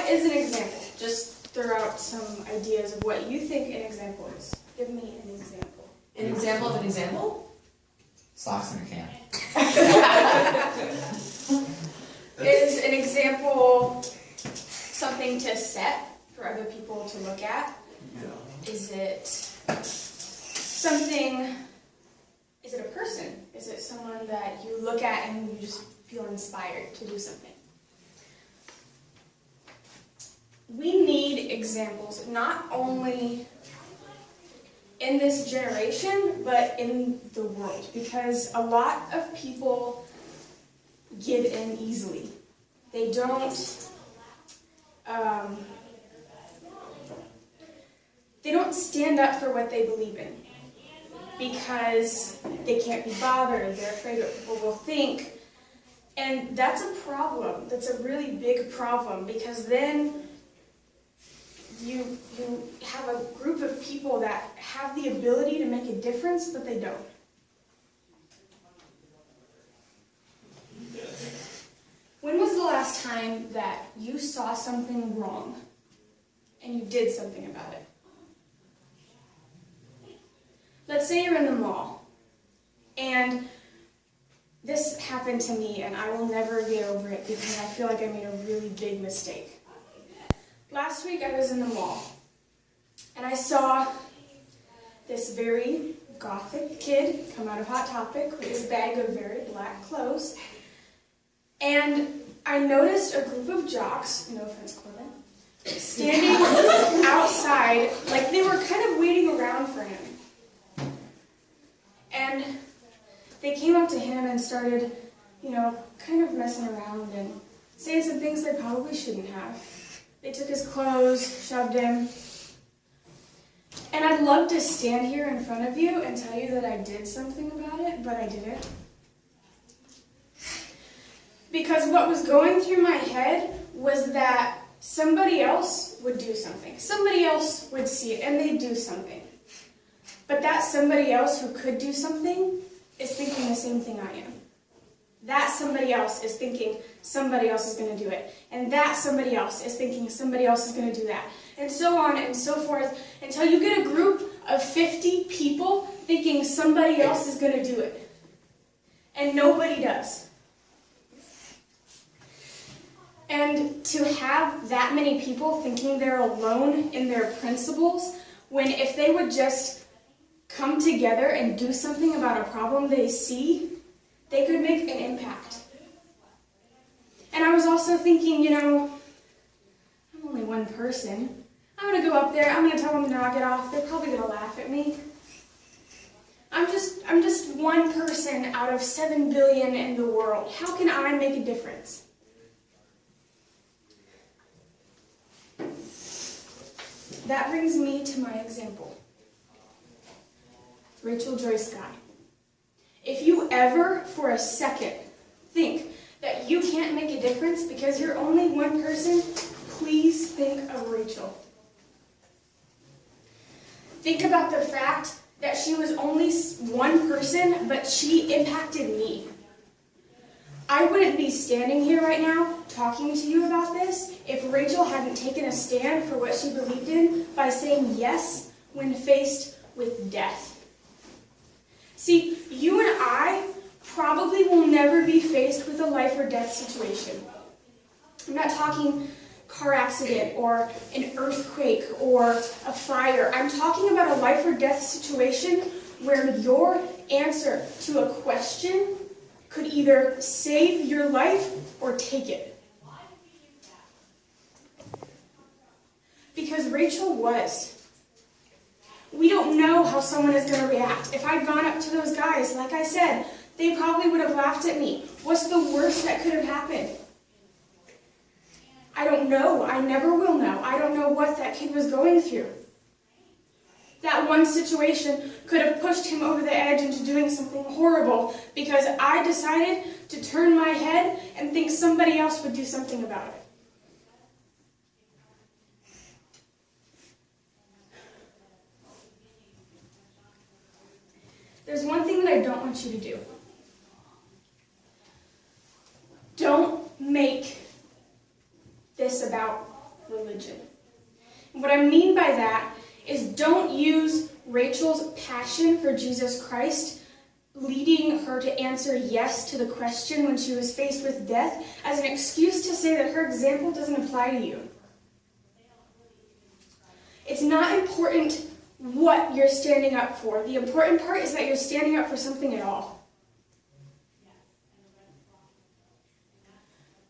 What is an example? Just throw out some ideas of what you think an example is. Give me an example. An example of an example? Socks in a can. Is an example something to set for other people to look at? Yeah. Is it something, is it a person? Is it someone that you look at and you just feel inspired to do something? We need examples, not only in this generation, but in the world, because a lot of people give in easily. They don't stand up for what they believe in because they can't be bothered. They're afraid what people will think. And that's a problem. That's a really big problem because then you have a group of people that have the ability to make a difference, but they don't. When was the last time that you saw something wrong and you did something about it? Let's say you're in the mall, and this happened to me, and I will never get over it because I feel like I made a really big mistake. Last week I was in the mall, and I saw this very gothic kid come out of Hot Topic with his bag of very black clothes, and I noticed a group of jocks, no offense, Corbin, standing outside, like they were kind of waiting around for him. And they came up to him and started, kind of messing around and saying some things they probably shouldn't have. They took his clothes, shoved him. And I'd love to stand here in front of you and tell you that I did something about it, but I didn't. Because what was going through my head was that somebody else would do something. Somebody else would see it, and they'd do something. But that somebody else who could do something is thinking the same thing I am. That somebody else is thinking somebody else is going to do it. And that somebody else is thinking somebody else is going to do that. And so on and so forth until you get a group of 50 people thinking somebody else is going to do it. And nobody does. And to have that many people thinking they're alone in their principles, when if they would just come together and do something about a problem they see, they could make an impact. And I was also thinking, I'm only one person. I'm going to go up there, I'm going to tell them to knock it off. They're probably going to laugh at me. I'm just one person out of 7 billion in the world. How can I make a difference? That brings me to my example. Rachel Joyce Guy. If you ever, for a second, think that you can't make a difference because you're only one person, please think of Rachel. Think about the fact that she was only one person, but she impacted me. I wouldn't be standing here right now talking to you about this if Rachel hadn't taken a stand for what she believed in by saying yes when faced with death. See, you and I probably will never be faced with a life or death situation. I'm not talking car accident or an earthquake or a fire. I'm talking about a life or death situation where your answer to a question could either save your life or take it. Because Rachel was. We don't know how someone is going to react. If I'd gone up to those guys, like I said, they probably would have laughed at me. What's the worst that could have happened? I don't know. I never will know. I don't know what that kid was going through. That one situation could have pushed him over the edge into doing something horrible because I decided to turn my head and think somebody else would do something about it. There's one thing that I don't want you to do. Don't make this about religion. What I mean by that is don't use Rachel's passion for Jesus Christ, leading her to answer yes to the question when she was faced with death, as an excuse to say that her example doesn't apply to you. It's not important what you're standing up for. The important part is that you're standing up for something at all.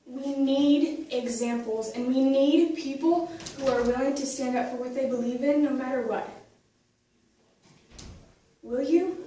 We need examples, and we need people who are willing to stand up for what they believe in no matter what. Will you?